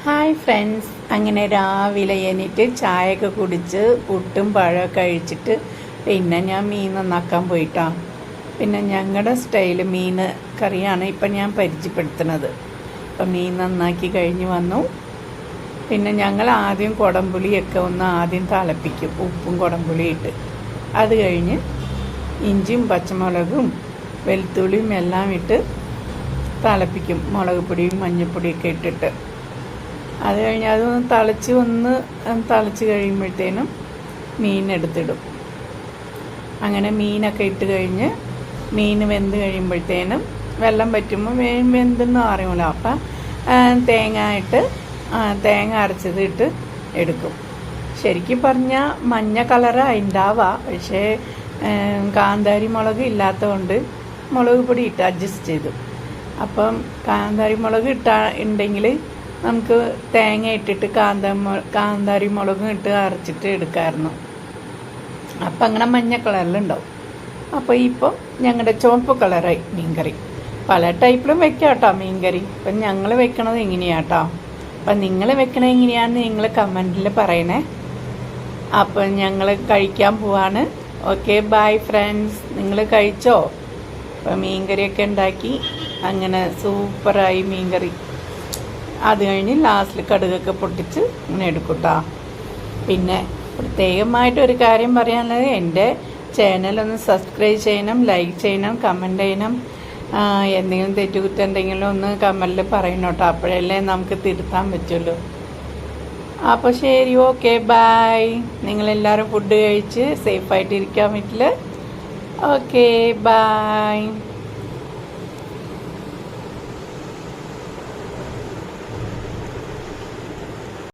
Hi friends, അങ്ങനെ രാവിലെ എണീറ്റ് ചായയൊക്കെ കുടിച്ച് പുട്ടും പഴമൊക്കെ കഴിച്ചിട്ട് പിന്നെ ഞാൻ മീൻ നന്നാക്കാൻ പോയിട്ടാ. പിന്നെ ഞങ്ങളുടെ സ്റ്റൈല് മീൻ കറിയാണ് ഇപ്പം ഞാൻ പരിചയപ്പെടുത്തുന്നത്. അപ്പം മീൻ നന്നാക്കി കഴിഞ്ഞ് വന്നു. പിന്നെ ഞങ്ങൾ ആദ്യം കുടംപുളിയൊക്കെ ഒന്ന് ആദ്യം തിളപ്പിക്കും, ഉപ്പും കുടംപുളിയും ഇട്ട്. അത് കഴിഞ്ഞ് ഇഞ്ചിയും പച്ചമുളകും വെളുത്തുള്ളിയും എല്ലാം ഇട്ട് തിളപ്പിക്കും, മുളക് പൊടിയും മഞ്ഞൾപ്പൊടിയൊക്കെ ഇട്ടിട്ട്. അത് കഴിഞ്ഞ് അതൊന്ന് തിളച്ച് കഴിയുമ്പോഴത്തേനും മീനെടുത്തിടും. അങ്ങനെ മീനൊക്കെ ഇട്ട് കഴിഞ്ഞ് മീൻ വെന്ത് കഴിയുമ്പോഴത്തേനും വെള്ളം പറ്റുമ്പോൾ വെന്തെന്ന് അറിയുമല്ലോ. അപ്പം തേങ്ങ അരച്ചത് ഇട്ട് എടുക്കും. ശരിക്കും പറഞ്ഞാൽ മഞ്ഞ കളറാണ് ഉണ്ടാവുക, പക്ഷേ കാന്താരി മുളക് ഇല്ലാത്തതുകൊണ്ട് മുളക് പൊടി ഇട്ട് അഡ്ജസ്റ്റ് ചെയ്തു. അപ്പം കാന്താരി മുളക് ഉണ്ടെങ്കിൽ നമുക്ക് തേങ്ങ ഇട്ടിട്ട് കാന്താരി മുളകും ഇട്ട് അരച്ചിട്ട് എടുക്കാമായിരുന്നു. അപ്പം അങ്ങനെ മഞ്ഞ കളറിലുണ്ടാവും. അപ്പോൾ ഇപ്പം ഞങ്ങളുടെ ചുവപ്പ് കളറായി മീൻകറി. പല ടൈപ്പിലും വെക്കാം കേട്ടോ മീൻകറി. അപ്പം ഞങ്ങൾ വെക്കണത് എങ്ങനെയാട്ടോ. അപ്പം നിങ്ങൾ വെക്കണത് എങ്ങനെയാണെന്ന് നിങ്ങൾ കമൻറ്റിൽ പറയണേ. അപ്പം ഞങ്ങൾ കഴിക്കാൻ പോവാണ്. Okay, bye friends. നിങ്ങൾ കഴിച്ചോ? അപ്പം മീൻകറിയൊക്കെ ഉണ്ടാക്കി അങ്ങനെ സൂപ്പറായി മീൻകറി. അത് കഴിഞ്ഞ് ലാസ്റ്റിൽ കടുകൊക്കെ പൊട്ടിച്ച് ഇങ്ങനെ എടുക്കൂട്ടോ. പിന്നെ പ്രത്യേകമായിട്ടൊരു കാര്യം പറയാനുള്ളത്, എൻ്റെ ചാനലൊന്ന് സബ്സ്ക്രൈബ് ചെയ്യണം, ലൈക്ക് ചെയ്യണം, കമൻറ്റ് ചെയ്യണം. എന്തെങ്കിലും തെറ്റുകുറ്റം എന്തെങ്കിലും ഒന്ന് കമൻറ്റിൽ പറയണം കേട്ടോ. അപ്പോഴല്ലേ നമുക്ക് തിരുത്താൻ പറ്റുള്ളൂ. അപ്പോൾ ശരി, ഓക്കെ, ബൈ. നിങ്ങളെല്ലാവരും ഫുഡ് കഴിച്ച് സേഫായിട്ടിരിക്കാൻ വീട്ടിൽ. Okay, by.